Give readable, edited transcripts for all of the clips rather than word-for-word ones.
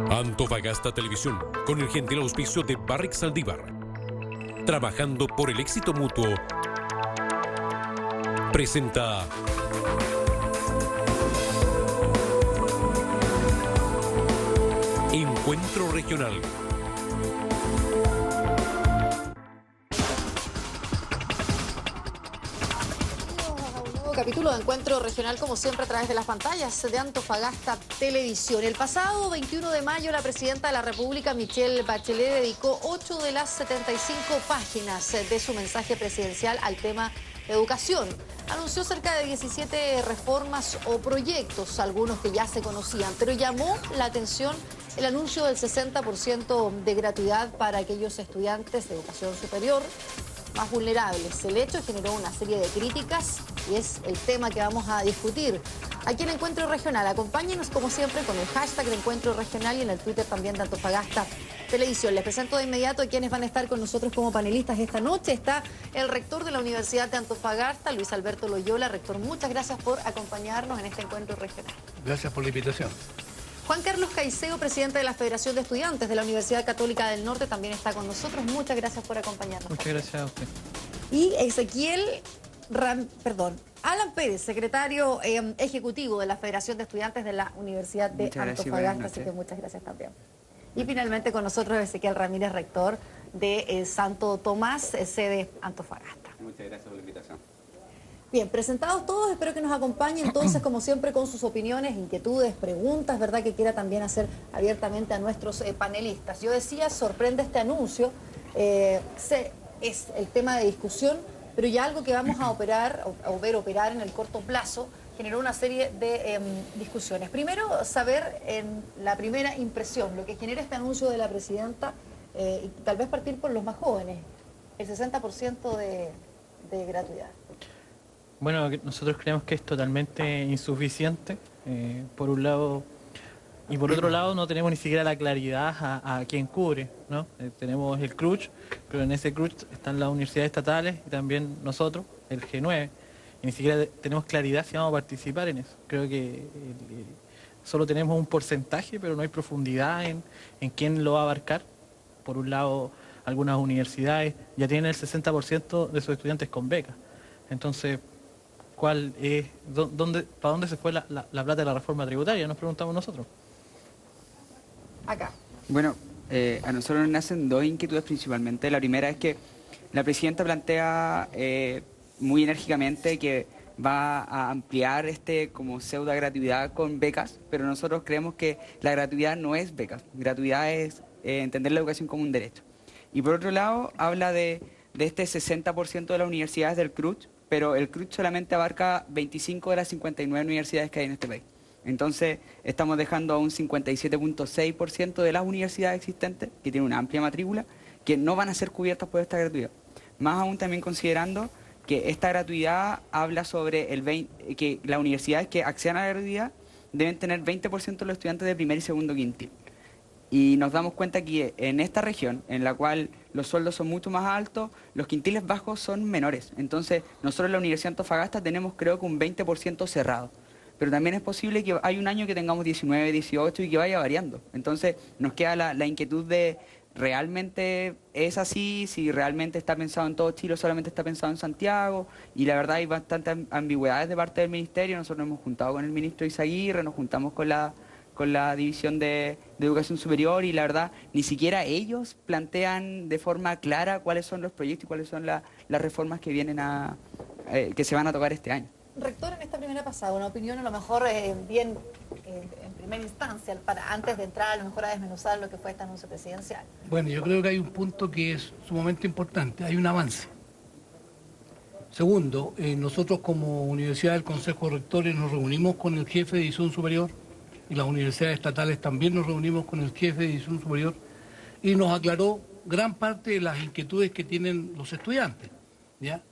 Antofagasta Televisión, con el gentil auspicio de Barrix Saldívar, trabajando por el éxito mutuo, presenta Encuentro Regional. Capítulo de Encuentro Regional, como siempre, a través de las pantallas de Antofagasta Televisión. El pasado 21 de mayo, la presidenta de la República, Michelle Bachelet, dedicó 8 de las 75 páginas de su mensaje presidencial al tema educación. Anunció cerca de 17 reformas o proyectos, algunos que ya se conocían, pero llamó la atención el anuncio del 60% de gratuidad para aquellos estudiantes de educación superior más vulnerables. El hecho generó una serie de críticas y es el tema que vamos a discutir aquí en Encuentro Regional. Acompáñenos como siempre con el hashtag de Encuentro Regional y en el Twitter también de Antofagasta Televisión. Les presento de inmediato a quienes van a estar con nosotros como panelistas esta noche. Está el rector de la Universidad de Antofagasta, Luis Alberto Loyola. Rector, muchas gracias por acompañarnos en este Encuentro Regional. Gracias por la invitación. Juan Carlos Caicedo, presidente de la Federación de Estudiantes de la Universidad Católica del Norte, también está con nosotros. Muchas gracias por acompañarnos. Muchas gracias a usted. Y Alan Pérez, secretario ejecutivo de la Federación de Estudiantes de la Universidad de Antofagasta, así que muchas gracias también. Y finalmente con nosotros Ezequiel Ramírez, rector de Santo Tomás, sede Antofagasta. Muchas gracias por la invitación. Bien, presentados todos, espero que nos acompañen entonces, como siempre, con sus opiniones, inquietudes, preguntas, ¿verdad?, que quiera también hacer abiertamente a nuestros panelistas. Yo decía, sorprende este anuncio, es el tema de discusión, pero ya algo que vamos a ver operar en el corto plazo generó una serie de discusiones. Primero, saber en la primera impresión lo que genera este anuncio de la presidenta, y tal vez partir por los más jóvenes, el 60% de gratuidad. Bueno, nosotros creemos que es totalmente insuficiente, por un lado, y por otro lado no tenemos ni siquiera la claridad a quién cubre, ¿no? Tenemos el CRUCH, pero en ese CRUCH están las universidades estatales y también nosotros, el G9, y ni siquiera tenemos claridad si vamos a participar en eso. Creo que solo tenemos un porcentaje, pero no hay profundidad en quién lo va a abarcar. Por un lado, algunas universidades ya tienen el 60% de sus estudiantes con becas. Entonces, ¿para dónde se fue la plata de la reforma tributaria? Nos preguntamos nosotros. Acá. Bueno, a nosotros nos nacen dos inquietudes principalmente. La primera es que la presidenta plantea muy enérgicamente que va a ampliar como pseudo gratuidad con becas, pero nosotros creemos que la gratuidad no es becas. Gratuidad es entender la educación como un derecho. Y por otro lado, habla de este 60% de las universidades del CRUCH, pero el CRUCH solamente abarca 25 de las 59 universidades que hay en este país. Entonces, estamos dejando a un 57.6% de las universidades existentes, que tienen una amplia matrícula, que no van a ser cubiertas por esta gratuidad. Más aún también considerando que esta gratuidad habla sobre que las universidades que accedan a la gratuidad deben tener 20% de los estudiantes de primer y segundo quintil. Y nos damos cuenta que en esta región, en la cual los sueldos son mucho más altos, los quintiles bajos son menores. Entonces, nosotros en la Universidad de Antofagasta tenemos, creo que un 20% cerrado. Pero también es posible que hay un año que tengamos 19, 18 y que vaya variando. Entonces, nos queda la inquietud de, ¿realmente es así? Si realmente está pensado en todo Chile o solamente está pensado en Santiago. Y la verdad hay bastantes ambigüedades de parte del Ministerio. Nosotros nos hemos juntado con el ministro Izaguirre, nos juntamos con la División de Educación Superior y la verdad ni siquiera ellos plantean de forma clara cuáles son los proyectos y cuáles son las reformas que vienen que se van a tocar este año. Rector, en esta primera pasada, una opinión a lo mejor en primera instancia, antes de entrar a lo mejor a desmenuzar lo que fue este anuncio presidencial. Bueno, yo creo que hay un punto que es sumamente importante, hay un avance. Segundo, nosotros como Universidad del Consejo de Rectores nos reunimos con el jefe de División Superior y las universidades estatales también nos reunimos con el jefe de División Superior y nos aclaró gran parte de las inquietudes que tienen los estudiantes, ¿ya?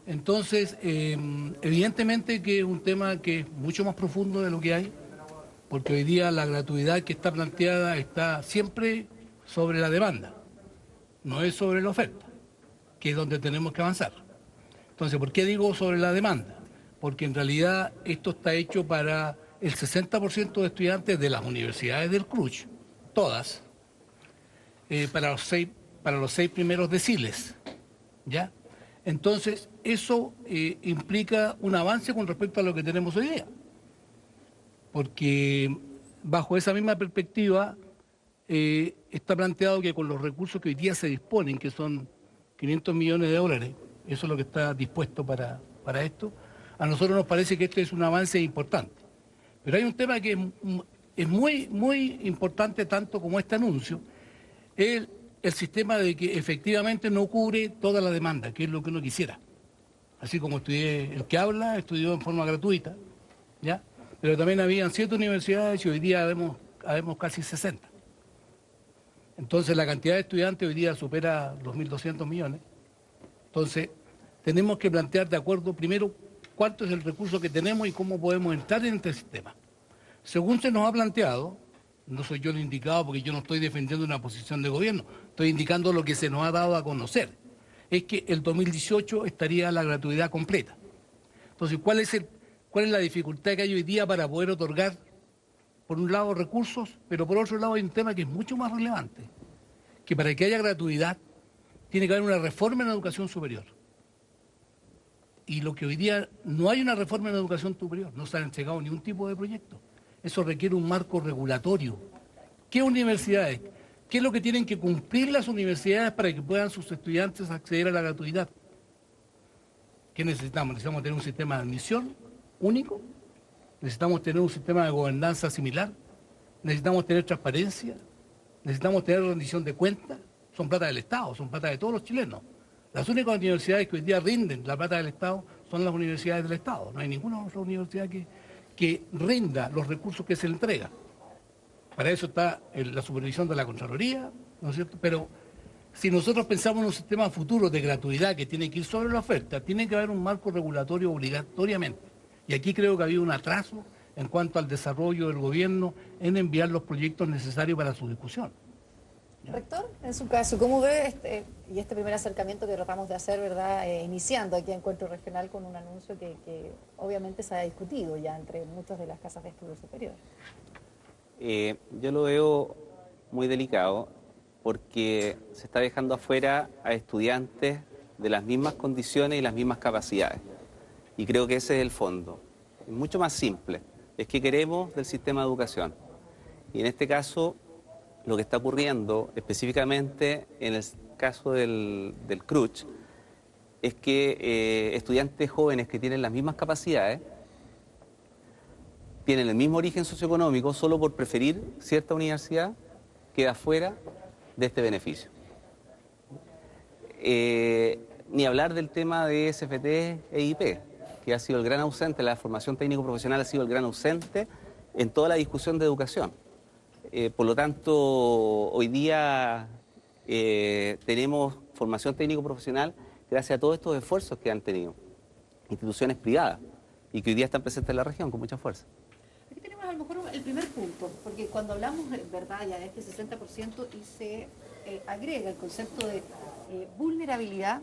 Entonces, evidentemente que es un tema que es mucho más profundo de lo que hay, porque hoy día la gratuidad que está planteada está siempre sobre la demanda, no es sobre la oferta, que es donde tenemos que avanzar. Entonces, ¿por qué digo sobre la demanda? Porque en realidad esto está hecho para el 60% de estudiantes de las universidades del CRUCH, todas, para los seis primeros deciles, ¿ya? Entonces, eso implica un avance con respecto a lo que tenemos hoy día, porque bajo esa misma perspectiva está planteado que con los recursos que hoy día se disponen, que son 500 millones de dólares, eso es lo que está dispuesto para esto, a nosotros nos parece que esto es un avance importante. Pero hay un tema que es muy, muy importante, tanto como este anuncio, es el sistema de que efectivamente no cubre toda la demanda, que es lo que uno quisiera. Así como el que habla estudió en forma gratuita, ¿ya? Pero también habían 7 universidades y hoy día habemos casi 60. Entonces la cantidad de estudiantes hoy día supera los 1.200 millones. Entonces tenemos que plantear de acuerdo primero cuánto es el recurso que tenemos y cómo podemos entrar en este sistema. Según se nos ha planteado, no soy yo el indicado porque yo no estoy defendiendo una posición de gobierno, estoy indicando lo que se nos ha dado a conocer, es que el 2018 estaría la gratuidad completa. Entonces, ¿cuál es la dificultad que hay hoy día para poder otorgar, por un lado, recursos, pero por otro lado hay un tema que es mucho más relevante, que para que haya gratuidad tiene que haber una reforma en la educación superior. Y lo que hoy día no hay una reforma en la educación superior, no se ha entregado ningún tipo de proyecto. Eso requiere un marco regulatorio. ¿Qué universidades? ¿Qué es lo que tienen que cumplir las universidades para que puedan sus estudiantes acceder a la gratuidad? ¿Qué necesitamos? Necesitamos tener un sistema de admisión único, necesitamos tener un sistema de gobernanza similar, necesitamos tener transparencia, necesitamos tener rendición de cuentas. Son plata del Estado, son plata de todos los chilenos. Las únicas universidades que hoy día rinden la plata del Estado son las universidades del Estado. No hay ninguna otra universidad que rinda los recursos que se le entrega. Para eso está la supervisión de la Contraloría, ¿no es cierto? Pero si nosotros pensamos en un sistema futuro de gratuidad que tiene que ir sobre la oferta, tiene que haber un marco regulatorio obligatoriamente. Y aquí creo que ha habido un atraso en cuanto al desarrollo del gobierno en enviar los proyectos necesarios para su discusión. Rector, en su caso, ¿cómo ve este primer acercamiento que tratamos de hacer, verdad, iniciando aquí Encuentro Regional con un anuncio que obviamente se ha discutido ya entre muchas de las casas de estudio superior? Yo lo veo muy delicado porque se está dejando afuera a estudiantes de las mismas condiciones y las mismas capacidades. Y creo que ese es el fondo. Es mucho más simple. Es que queremos del sistema de educación. Y en este caso, lo que está ocurriendo específicamente en el caso del CRUCH es que estudiantes jóvenes que tienen las mismas capacidades tienen el mismo origen socioeconómico, solo por preferir cierta universidad queda fuera de este beneficio. Ni hablar del tema de SFT e IP, que ha sido el gran ausente, la formación técnico-profesional ha sido el gran ausente en toda la discusión de educación. Por lo tanto, hoy día tenemos formación técnico-profesional gracias a todos estos esfuerzos que han tenido instituciones privadas y que hoy día están presentes en la región con mucha fuerza. Aquí tenemos a lo mejor el primer punto, porque cuando hablamos, verdad, ya de este 60% y se agrega el concepto de vulnerabilidad,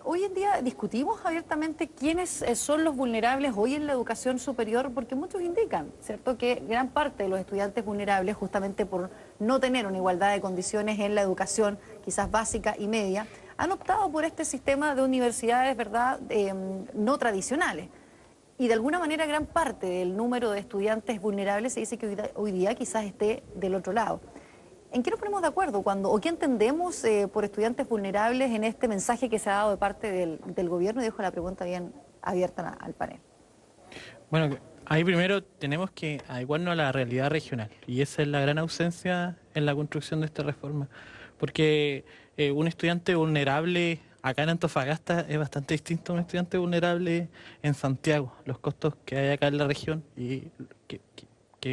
hoy en día discutimos abiertamente quiénes son los vulnerables hoy en la educación superior, porque muchos indican, ¿cierto?, que gran parte de los estudiantes vulnerables, justamente por no tener una igualdad de condiciones en la educación, quizás básica y media, han optado por este sistema de universidades, ¿verdad?, no tradicionales. Y de alguna manera gran parte del número de estudiantes vulnerables se dice que hoy día quizás esté del otro lado. ¿En qué nos ponemos de acuerdo o qué entendemos por estudiantes vulnerables en este mensaje que se ha dado de parte del gobierno? Y dejo la pregunta bien abierta al panel. Bueno, ahí primero tenemos que adecuarnos a la realidad regional y esa es la gran ausencia en la construcción de esta reforma. Porque un estudiante vulnerable acá en Antofagasta es bastante distinto a un estudiante vulnerable en Santiago. Los costos que hay acá en la región y que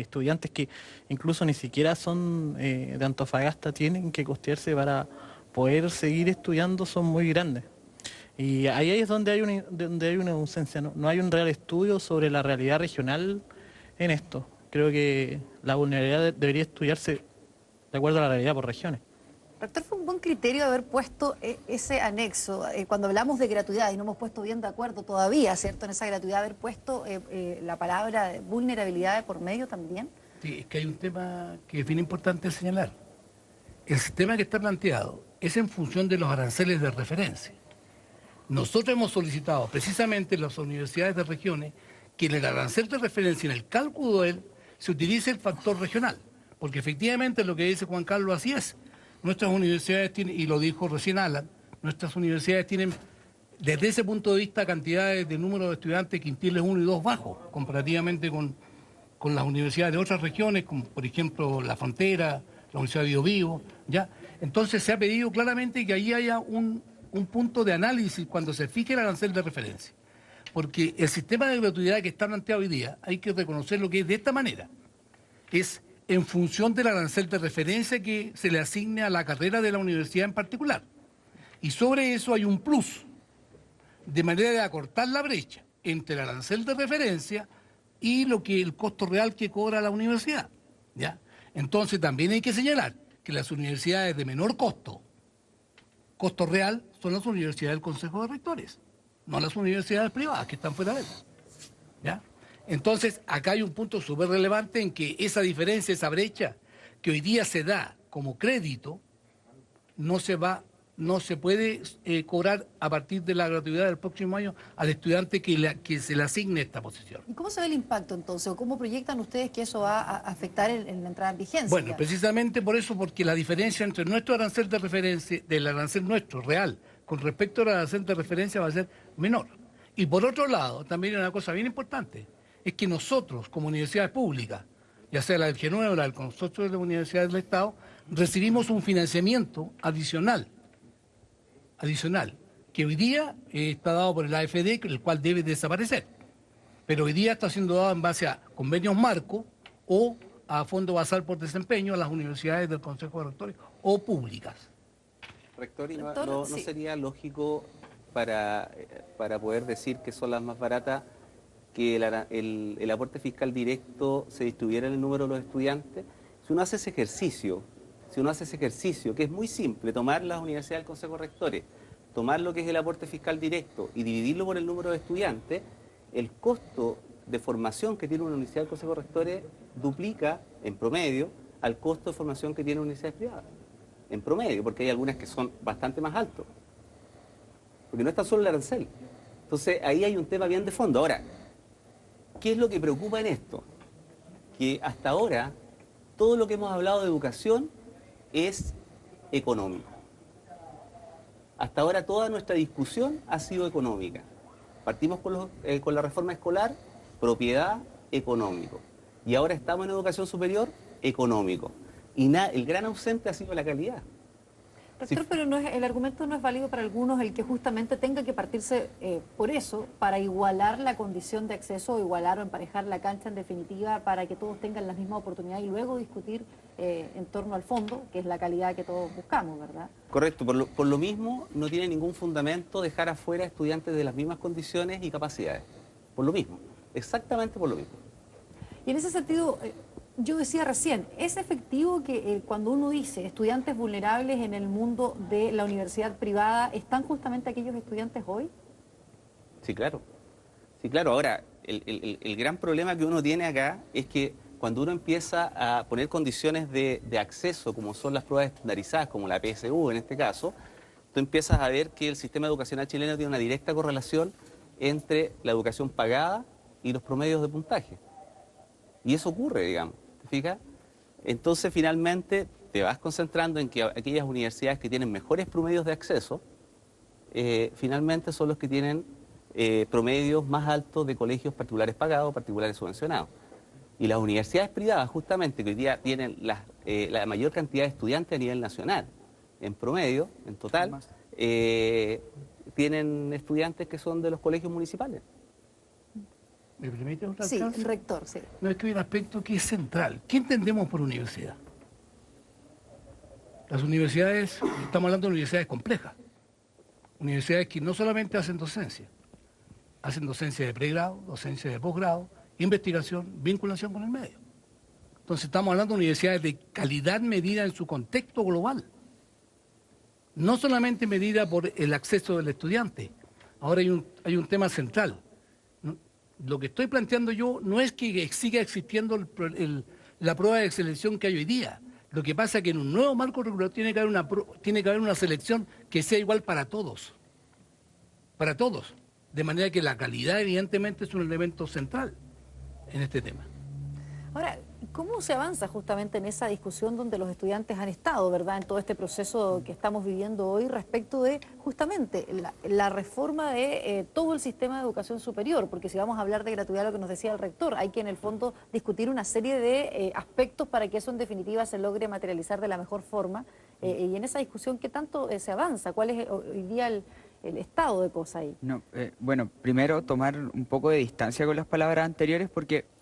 estudiantes que incluso ni siquiera son de Antofagasta tienen que costearse para poder seguir estudiando son muy grandes. Y ahí es donde hay una ausencia, ¿no? No hay un real estudio sobre la realidad regional en esto. Creo que la vulnerabilidad debería estudiarse de acuerdo a la realidad por regiones. Rector, fue un buen criterio haber puesto ese anexo. Cuando hablamos de gratuidad, y no hemos puesto bien de acuerdo todavía, ¿cierto?, en esa gratuidad, haber puesto la palabra vulnerabilidad de por medio también. Sí, es que hay un tema que es bien importante señalar. El sistema que está planteado es en función de los aranceles de referencia. Nosotros hemos solicitado precisamente en las universidades de regiones que en el arancel de referencia, en el cálculo de él, se utilice el factor regional. Porque efectivamente lo que dice Juan Carlos así es. Nuestras universidades tienen, y lo dijo recién Alan, nuestras universidades tienen desde ese punto de vista cantidades de número de estudiantes quintiles 1 y 2 bajos, comparativamente con las universidades de otras regiones, como por ejemplo La Frontera, la Universidad de Biobío, ¿ya? Entonces se ha pedido claramente que ahí haya un punto de análisis cuando se fije el arancel de referencia. Porque el sistema de gratuidad que está planteado hoy día, hay que reconocer lo que es de esta manera. Es en función del arancel de referencia que se le asigne a la carrera de la universidad en particular. Y sobre eso hay un plus, de manera de acortar la brecha entre el arancel de referencia y lo que el costo real que cobra la universidad, ¿ya? Entonces también hay que señalar que las universidades de menor costo real, son las universidades del Consejo de Rectores, no las universidades privadas que están fuera de él, ¿ya? Entonces acá hay un punto súper relevante en que esa diferencia, esa brecha que hoy día se da como crédito, no se puede cobrar a partir de la gratuidad del próximo año al estudiante que se le asigne esta posición. ¿Y cómo se ve el impacto entonces? ¿O cómo proyectan ustedes que eso va a afectar en la entrada en vigencia? Bueno, ya? precisamente por eso, porque la diferencia entre nuestro arancel de referencia, del arancel nuestro, real, con respecto al arancel de referencia va a ser menor. Y por otro lado, también hay una cosa bien importante, es que nosotros, como universidades públicas, ya sea la del G9 o la del consorcio de las universidades del Estado, recibimos un financiamiento adicional, que hoy día está dado por el AFD, el cual debe desaparecer. Pero hoy día está siendo dado en base a convenios marco o a fondo basal por desempeño a las universidades del Consejo de Rectores o públicas. Rector, ¿y Rector, no sí. sería lógico para poder decir que son las más baratas que el aporte fiscal directo se distribuyera en el número de los estudiantes? Si uno hace ese ejercicio, que es muy simple, tomar las universidades del Consejo de Rectores, tomar lo que es el aporte fiscal directo y dividirlo por el número de estudiantes, el costo de formación que tiene una universidad del Consejo de Rectores duplica, en promedio, al costo de formación que tiene universidades privadas. En promedio, porque hay algunas que son bastante más altos. Porque no es tan solo el arancel. Entonces, ahí hay un tema bien de fondo. Ahora, ¿qué es lo que preocupa en esto? Que hasta ahora, todo lo que hemos hablado de educación es económico. Hasta ahora toda nuestra discusión ha sido económica. Partimos con la reforma escolar, propiedad, económico. Y ahora estamos en educación superior, económico. Y el gran ausente ha sido la calidad. Rector, sí. Pero el argumento no es válido para algunos el que justamente tenga que partirse por eso, para igualar la condición de acceso, igualar o emparejar la cancha en definitiva, para que todos tengan la misma oportunidad y luego discutir en torno al fondo, que es la calidad que todos buscamos, ¿verdad? Correcto, por lo mismo no tiene ningún fundamento dejar afuera estudiantes de las mismas condiciones y capacidades. Por lo mismo, exactamente por lo mismo. Y en ese sentido, yo decía recién, ¿es efectivo que cuando uno dice estudiantes vulnerables en el mundo de la universidad privada, están justamente aquellos estudiantes hoy? Sí, claro. Sí, claro. Ahora, el gran problema que uno tiene acá es que cuando uno empieza a poner condiciones de acceso, como son las pruebas estandarizadas, como la PSU en este caso, tú empiezas a ver que el sistema educacional chileno tiene una directa correlación entre la educación pagada y los promedios de puntaje. Y eso ocurre, digamos. ¿Te fijas? Entonces, finalmente, te vas concentrando en que aquellas universidades que tienen mejores promedios de acceso, finalmente son los que tienen promedios más altos de colegios particulares pagados, particulares subvencionados. Y las universidades privadas, justamente, que hoy día tienen la mayor cantidad de estudiantes a nivel nacional, en promedio, en total, tienen estudiantes que son de los colegios municipales. ¿Me permite otra Sí, alcance? el rector, sí. No, es que hay un aspecto que es central. ¿Qué entendemos por universidad? Las universidades, estamos hablando de universidades complejas. Universidades que no solamente hacen docencia de pregrado, docencia de posgrado, investigación, vinculación con el medio. Entonces estamos hablando de universidades de calidad medida en su contexto global. No solamente medida por el acceso del estudiante. Ahora hay un tema central. Lo que estoy planteando yo no es que siga existiendo la prueba de selección que hay hoy día. Lo que pasa es que en un nuevo marco regulador tiene que haber una selección que sea igual para todos. Para todos. De manera que la calidad, evidentemente, es un elemento central en este tema. Ahora, ¿cómo se avanza justamente en esa discusión donde los estudiantes han estado, verdad, en todo este proceso que estamos viviendo hoy respecto de justamente la reforma de todo el sistema de educación superior? Porque si vamos a hablar de gratuidad, lo que nos decía el rector, hay que en el fondo discutir una serie de aspectos para que eso en definitiva se logre materializar de la mejor forma. Y en esa discusión, ¿qué tanto se avanza? ¿Cuál es hoy día el estado de cosas ahí? No, bueno, primero tomar un poco de distancia con las palabras anteriores porque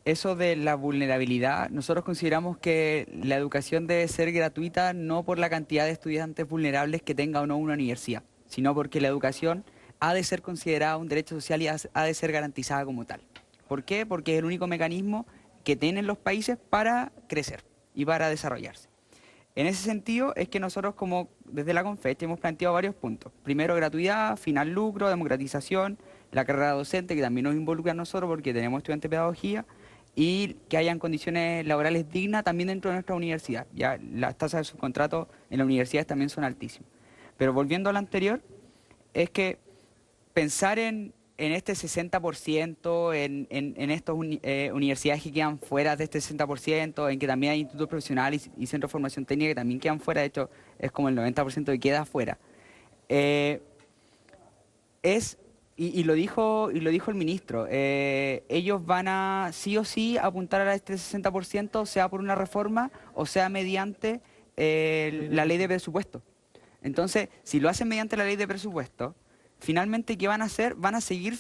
eso de la vulnerabilidad, nosotros consideramos que la educación debe ser gratuita no por la cantidad de estudiantes vulnerables que tenga o no una universidad, sino porque la educación ha de ser considerada un derecho social y ha de ser garantizada como tal. ¿Por qué? Porque es el único mecanismo que tienen los países para crecer y para desarrollarse. En ese sentido es que nosotros como desde la Confeche hemos planteado varios puntos. Primero, gratuidad, final lucro, democratización, la carrera docente que también nos involucra a nosotros porque tenemos estudiantes de pedagogía, y que hayan condiciones laborales dignas también dentro de nuestra universidad. Ya las tasas de subcontrato en las universidades también son altísimas. Pero volviendo a lo anterior, es que pensar en este 60%, en estas universidades que quedan fuera de este 60%, en que también hay institutos profesionales y centros de formación técnica que también quedan fuera, de hecho es como el 90% que queda fuera. Y lo dijo el ministro, ellos van a sí o sí apuntar a este 60%, sea por una reforma o sea mediante la ley de presupuesto. Entonces, si lo hacen mediante la ley de presupuesto, finalmente, ¿qué van a hacer? Van a seguir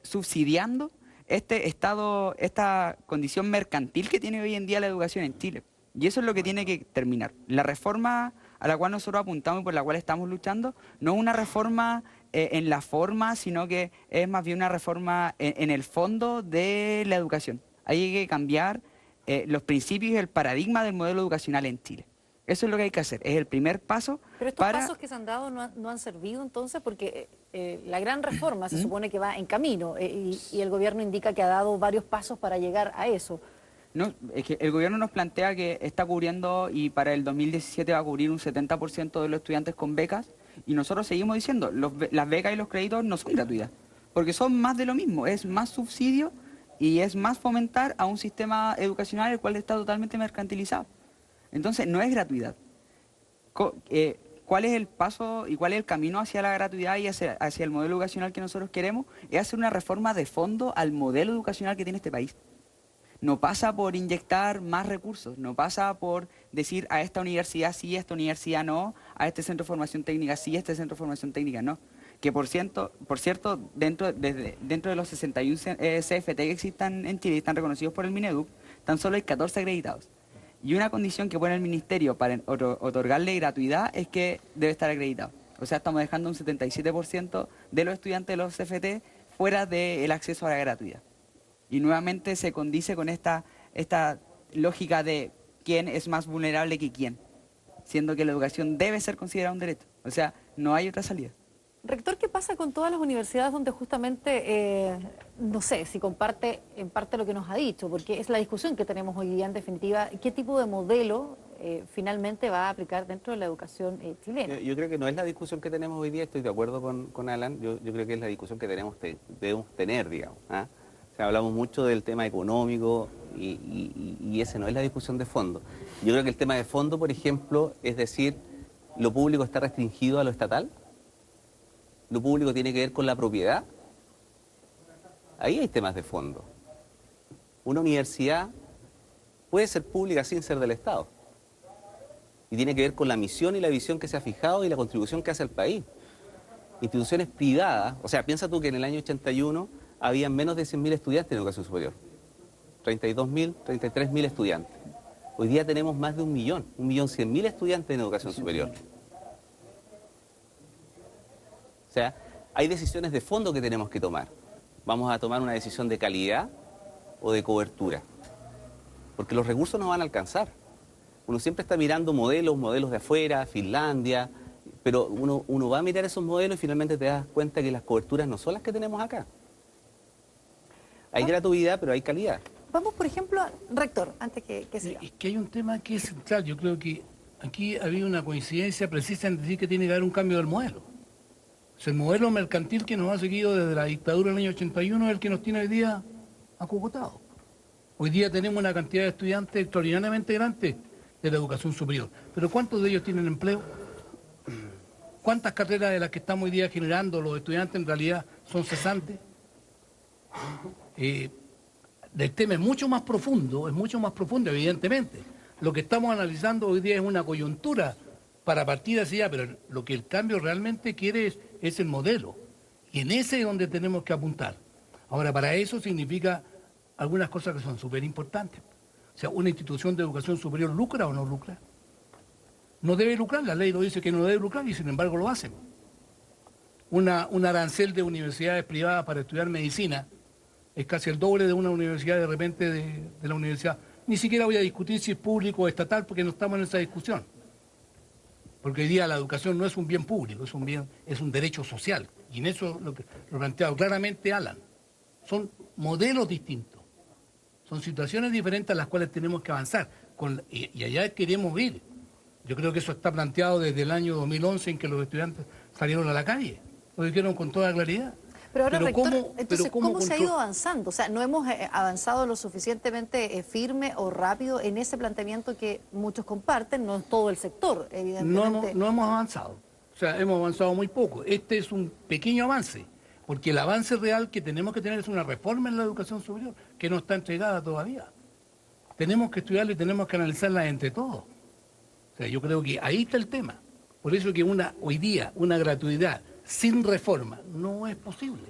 subsidiando esta condición mercantil que tiene hoy en día la educación en Chile. Y eso es lo que tiene que terminar. La reforma a la cual nosotros apuntamos y por la cual estamos luchando, no es una reforma en la forma, sino que es más bien una reforma en el fondo de la educación. Hay que cambiar los principios y el paradigma del modelo educacional en Chile. Eso es lo que hay que hacer, es el primer paso. Pero estos pasos que se han dado no han servido entonces, porque la gran reforma se supone que va en camino y el gobierno indica que ha dado varios pasos para llegar a eso. No, es que el gobierno nos plantea que está cubriendo y para el 2017 va a cubrir un 70% de los estudiantes con becas y nosotros seguimos diciendo, las becas y los créditos no son gratuitas, porque son más de lo mismo, es más subsidio y es más fomentar a un sistema educacional el cual está totalmente mercantilizado. Entonces no es gratuidad. ¿Cuál es el paso y cuál es el camino hacia la gratuidad y hacia el modelo educacional que nosotros queremos? Es hacer una reforma de fondo al modelo educacional que tiene este país. No pasa por inyectar más recursos, no pasa por decir a esta universidad sí, a esta universidad no, a este centro de formación técnica sí, a este centro de formación técnica no. Que por cierto, dentro de los 61 CFT que existan en Chile y están reconocidos por el Mineduc, tan solo hay 14 acreditados. Y una condición que pone el Ministerio para otorgarle gratuidad es que debe estar acreditado. O sea, estamos dejando un 77% de los estudiantes de los CFT fuera del acceso a la gratuidad. Y nuevamente se condice con esta lógica de quién es más vulnerable que quién, siendo que la educación debe ser considerada un derecho. O sea, no hay otra salida. Rector, ¿qué pasa con todas las universidades donde justamente, no sé, si comparte en parte lo que nos ha dicho, porque es la discusión que tenemos hoy día en definitiva, qué tipo de modelo finalmente va a aplicar dentro de la educación chilena? Yo creo que no es la discusión que tenemos hoy día, estoy de acuerdo con Alan, yo creo que es la discusión que debemos tener, digamos. ¿Ah? O sea, hablamos mucho del tema económico y ese no es la discusión de fondo. Yo creo que el tema de fondo, por ejemplo, es decir, ¿lo público está restringido a lo estatal? ¿Lo público tiene que ver con la propiedad? Ahí hay temas de fondo. Una universidad puede ser pública sin ser del Estado. Y tiene que ver con la misión y la visión que se ha fijado y la contribución que hace al país. Instituciones privadas, o sea, piensa tú que en el año 81 habían menos de 100.000 estudiantes en educación superior. 32.000, 33.000 estudiantes. Hoy día tenemos más de 1.100.000 estudiantes en educación superior. O sea, hay decisiones de fondo que tenemos que tomar. Vamos a tomar una decisión de calidad o de cobertura. Porque los recursos no van a alcanzar. Uno siempre está mirando modelos de afuera, Finlandia, pero uno va a mirar esos modelos y finalmente te das cuenta que las coberturas no son las que tenemos acá. Hay gratuidad, pero hay calidad. Vamos, por ejemplo, rector, antes que siga. Es que hay un tema que es central. Yo creo que aquí había una coincidencia precisa en decir que tiene que haber un cambio del modelo. O sea, el modelo mercantil que nos ha seguido desde la dictadura del año 81 es el que nos tiene hoy día acogotados. Hoy día tenemos una cantidad de estudiantes extraordinariamente grande de la educación superior. Pero ¿cuántos de ellos tienen empleo? ¿Cuántas carreras de las que estamos hoy día generando los estudiantes en realidad son cesantes? El tema es mucho más profundo, evidentemente. Lo que estamos analizando hoy día es una coyuntura para partir hacia allá, pero lo que el cambio realmente quiere es el modelo. Y en ese es donde tenemos que apuntar. Ahora, para eso significa algunas cosas que son súper importantes. O sea, ¿una institución de educación superior lucra o no lucra? No debe lucrar, la ley lo dice que no debe lucrar y sin embargo lo hacen. Un arancel de universidades privadas para estudiar medicina es casi el doble de una universidad de repente de la universidad. Ni siquiera voy a discutir si es público o estatal porque no estamos en esa discusión. Porque hoy día la educación no es un bien público, es un derecho social. Y en eso lo planteado claramente Alan. Son modelos distintos. Son situaciones diferentes a las cuales tenemos que avanzar. Y allá queremos ir. Yo creo que eso está planteado desde el año 2011 en que los estudiantes salieron a la calle. Lo dijeron con toda claridad. Pero ahora, rector, entonces, ¿cómo se ha ido avanzando? O sea, ¿no hemos avanzado lo suficientemente firme o rápido en ese planteamiento que muchos comparten? No es todo el sector, evidentemente. No hemos avanzado. O sea, hemos avanzado muy poco. Este es un pequeño avance, porque el avance real que tenemos que tener es una reforma en la educación superior, que no está entregada todavía. Tenemos que estudiarla y tenemos que analizarla entre todos. O sea, yo creo que ahí está el tema. Por eso que hoy día una gratuidad sin reforma no es posible.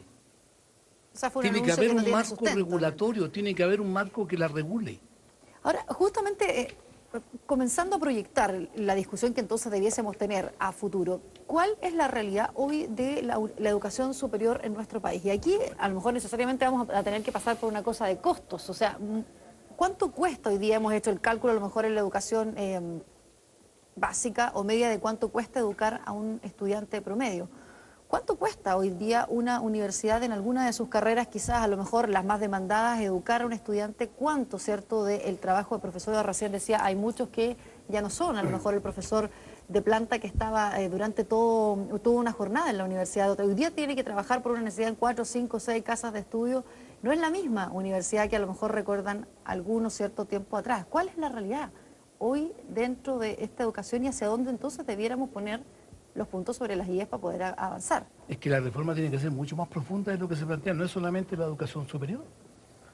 O sea, tiene que haber un marco regulatorio, tiene que haber un marco que la regule. Ahora, justamente, comenzando a proyectar la discusión que entonces debiésemos tener a futuro, ¿cuál es la realidad hoy de la educación superior en nuestro país? Y aquí, a lo mejor necesariamente vamos a tener que pasar por una cosa de costos. O sea, ¿cuánto cuesta hoy día? Hemos hecho el cálculo a lo mejor en la educación básica o media de cuánto cuesta educar a un estudiante promedio. ¿Cuánto cuesta hoy día una universidad en alguna de sus carreras, quizás a lo mejor las más demandadas, educar a un estudiante? ¿Cuánto, cierto, del trabajo de profesor? Recién decía, hay muchos que ya no son, a lo mejor el profesor de planta que estaba durante toda una jornada en la universidad. Hoy día tiene que trabajar por una necesidad en 4, 5, 6 casas de estudio. No es la misma universidad que a lo mejor recuerdan algunos cierto tiempo atrás. ¿Cuál es la realidad hoy dentro de esta educación y hacia dónde entonces debiéramos poner los puntos sobre las IES para poder avanzar? Es que la reforma tiene que ser mucho más profunda de lo que se plantea, no es solamente la educación superior.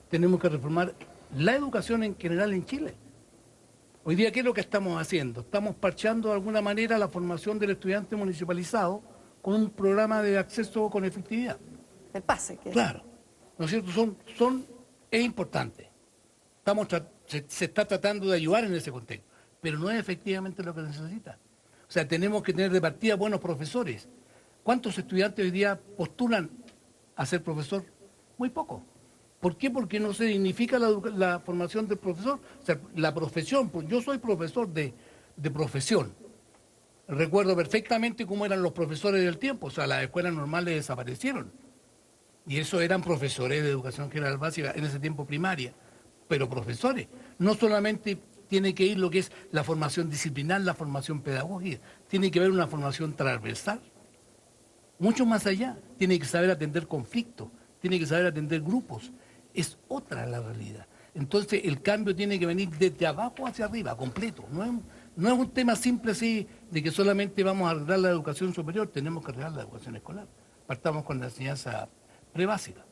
Tenemos que reformar la educación en general en Chile. Hoy día, ¿qué es lo que estamos haciendo? Estamos parchando de alguna manera la formación del estudiante municipalizado con un programa de acceso con efectividad. El pase. Claro, ¿no es cierto? Es importante. Se está tratando de ayudar en ese contexto, pero no es efectivamente lo que se necesita. O sea, tenemos que tener de partida buenos profesores. ¿Cuántos estudiantes hoy día postulan a ser profesor? Muy poco. ¿Por qué? Porque no se dignifica la formación del profesor. O sea, la profesión, pues yo soy profesor de profesión. Recuerdo perfectamente cómo eran los profesores del tiempo. O sea, las escuelas normales desaparecieron. Y eso eran profesores de educación general básica, en ese tiempo primaria. Pero profesores. No solamente tiene que ir lo que es la formación disciplinar, la formación pedagógica. Tiene que haber una formación transversal. Mucho más allá. Tiene que saber atender conflictos. Tiene que saber atender grupos. Es otra la realidad. Entonces el cambio tiene que venir desde abajo hacia arriba, completo. No es un tema simple así de que solamente vamos a arreglar la educación superior, tenemos que arreglar la educación escolar. Partamos con la enseñanza prebásica.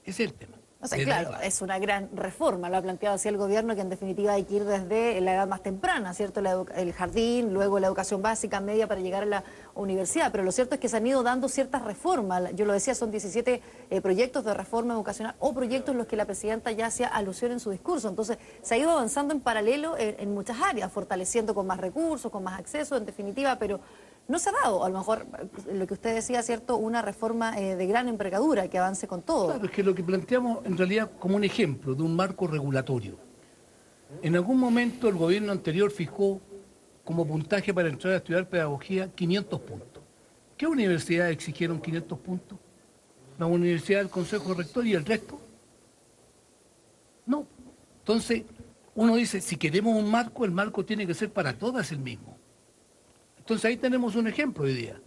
Ese es el tema. O sea, claro, es una gran reforma, lo ha planteado así el gobierno, que en definitiva hay que ir desde la edad más temprana, ¿cierto? El jardín, luego la educación básica, media, para llegar a la universidad. Pero lo cierto es que se han ido dando ciertas reformas. Yo lo decía, son 17 proyectos de reforma educacional o proyectos en los que la presidenta ya hacía alusión en su discurso. Entonces, se ha ido avanzando en paralelo en muchas áreas, fortaleciendo con más recursos, con más acceso, en definitiva, pero no se ha dado, a lo mejor, lo que usted decía, ¿cierto?, una reforma de gran envergadura que avance con todo. Claro, es que lo que planteamos en realidad como un ejemplo de un marco regulatorio. En algún momento el gobierno anterior fijó como puntaje para entrar a estudiar pedagogía 500 puntos. ¿Qué universidades exigieron 500 puntos? La Universidad del Consejo Rector y el resto. Entonces, uno dice, si queremos un marco, el marco tiene que ser para todas el mismo. Entonces ahí tenemos un ejemplo hoy día.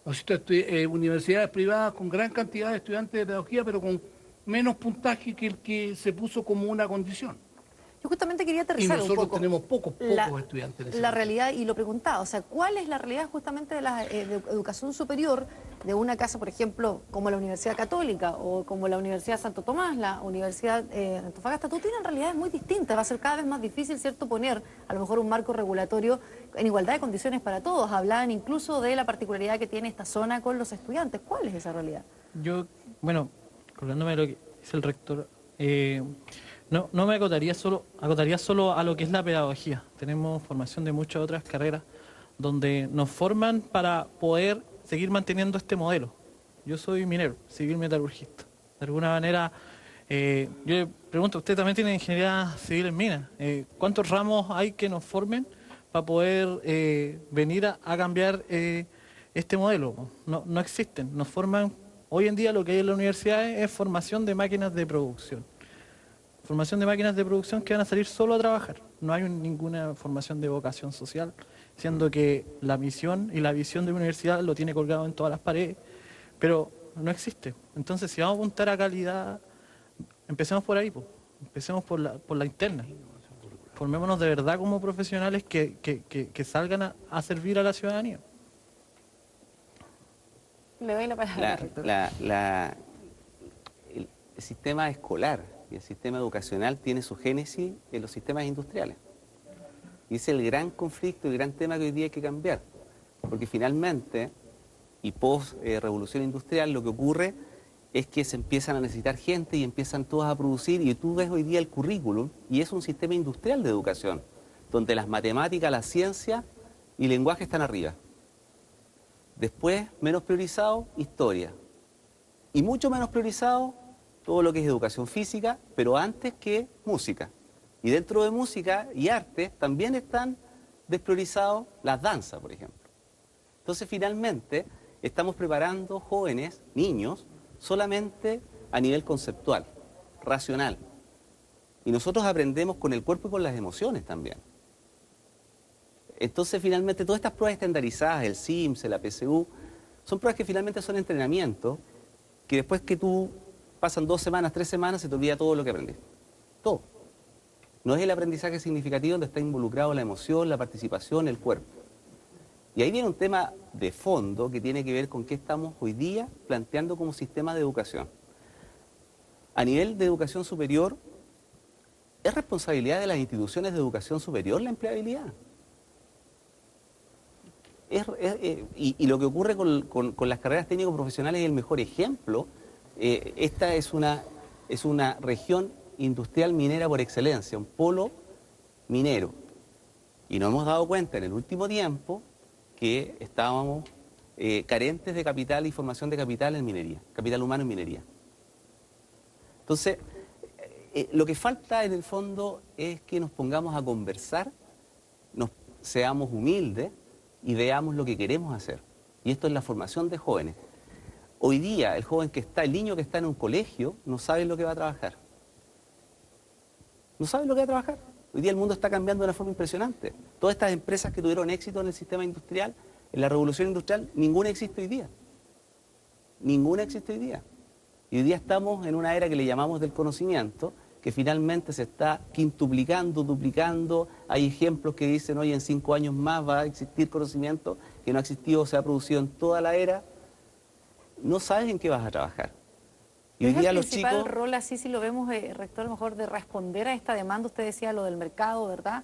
¿No es cierto? Universidades privadas con gran cantidad de estudiantes de pedagogía, pero con menos puntaje que el que se puso como una condición. Yo justamente quería Y aterrizar un nosotros poco tenemos pocos estudiantes. En ese la momento. realidad, y lo preguntaba, o sea, ¿cuál es la realidad justamente de la educación superior de una casa, por ejemplo, como la Universidad Católica o como la Universidad Santo Tomás, la Universidad Antofagasta? Tú tienen realidades muy distintas, va a ser cada vez más difícil, ¿cierto?, poner a lo mejor un marco regulatorio en igualdad de condiciones para todos. Hablaban incluso de la particularidad que tiene esta zona con los estudiantes. ¿Cuál es esa realidad? Yo, bueno, acordándome de lo que dice el rector, no me acotaría solo a lo que es la pedagogía. Tenemos formación de muchas otras carreras donde nos forman para poder seguir manteniendo este modelo. Yo soy minero, civil metalurgista. De alguna manera, yo le pregunto, usted también tiene ingeniería civil en minas. ¿Cuántos ramos hay que nos formen para poder venir a cambiar este modelo? No existen. Nos forman, hoy en día lo que hay en la universidad es formación de máquinas de producción. Formación de máquinas de producción que van a salir solo a trabajar. No hay ninguna formación de vocación social, siendo que la misión y la visión de una universidad lo tiene colgado en todas las paredes, pero no existe. Entonces, si vamos a apuntar a calidad, empecemos por ahí, po. Empecemos por la interna. Formémonos de verdad como profesionales que salgan a servir a la ciudadanía. Le doy la palabra al rector. El sistema escolar y el sistema educacional tiene su génesis en los sistemas industriales. Y ese es el gran conflicto, el gran tema que hoy día hay que cambiar. Porque finalmente, y post-revolución industrial, lo que ocurre es que se empiezan a necesitar gente y empiezan todos a producir. Y tú ves hoy día el currículum, y es un sistema industrial de educación, donde las matemáticas, la ciencia y el lenguaje están arriba. Después, menos priorizado, historia. Y mucho menos priorizado, todo lo que es educación física, pero antes que música. Y dentro de música y arte también están despriorizado las danzas, por ejemplo. Entonces, finalmente, estamos preparando jóvenes, niños, solamente a nivel conceptual, racional. Y nosotros aprendemos con el cuerpo y con las emociones también. Entonces, finalmente, todas estas pruebas estandarizadas, el SIMS, la PSU, son pruebas que finalmente son entrenamientos, que después que tú pasan 2 semanas, 3 semanas, se te olvida todo lo que aprendiste. Todo. No es el aprendizaje significativo donde está involucrado la emoción, la participación, el cuerpo. Y ahí viene un tema de fondo que tiene que ver con qué estamos hoy día planteando como sistema de educación. A nivel de educación superior, ¿es responsabilidad de las instituciones de educación superior la empleabilidad? Y lo que ocurre con las carreras técnico-profesionales es el mejor ejemplo. Esta es una región industrial minera por excelencia, un polo minero. Y nos hemos dado cuenta en el último tiempo que estábamos carentes de capital y formación de capital en minería, capital humano en minería. Entonces, lo que falta en el fondo es que nos pongamos a conversar, seamos humildes y veamos lo que queremos hacer. Y esto es la formación de jóvenes. Hoy día el niño que está en un colegio no sabe lo que va a trabajar. No sabe lo que va a trabajar. Hoy día el mundo está cambiando de una forma impresionante. Todas estas empresas que tuvieron éxito en el sistema industrial, en la revolución industrial, ninguna existe hoy día. Ninguna existe hoy día. Y hoy día estamos en una era que le llamamos del conocimiento, que finalmente se está quintuplicando, duplicando. Hay ejemplos que dicen, hoy en 5 años más va a existir conocimiento que no ha existido o se ha producido en toda la era. No sabes en qué vas a trabajar. Y hoy ¿Es día el los principal chicos... rol, así si lo vemos, rector, a lo mejor de responder a esta demanda? Usted decía lo del mercado, ¿verdad?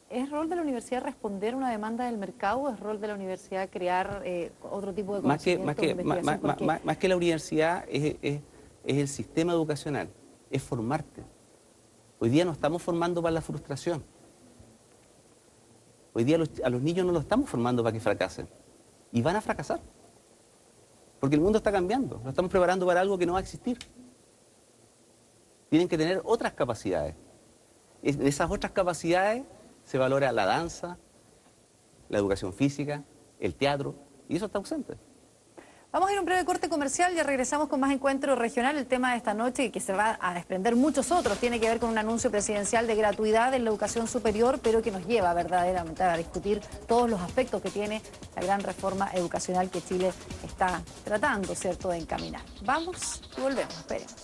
¿Es rol de la universidad responder una demanda del mercado o es rol de la universidad crear otro tipo de conocimiento? Más que la universidad es el sistema educacional, es formarte. Hoy día no estamos formando para la frustración. Hoy día a los niños no los estamos formando para que fracasen. Y van a fracasar. Porque el mundo está cambiando. Lo estamos preparando para algo que no va a existir. Tienen que tener otras capacidades. En esas otras capacidades se valora la danza, la educación física, el teatro, y eso está ausente. Vamos a ir a un breve corte comercial, ya regresamos con más encuentro regional. El tema de esta noche, y que se va a desprender muchos otros, tiene que ver con un anuncio presidencial de gratuidad en la educación superior, pero que nos lleva verdaderamente a discutir todos los aspectos que tiene la gran reforma educacional que Chile está tratando, ¿cierto?, de encaminar. Vamos y volvemos, esperemos.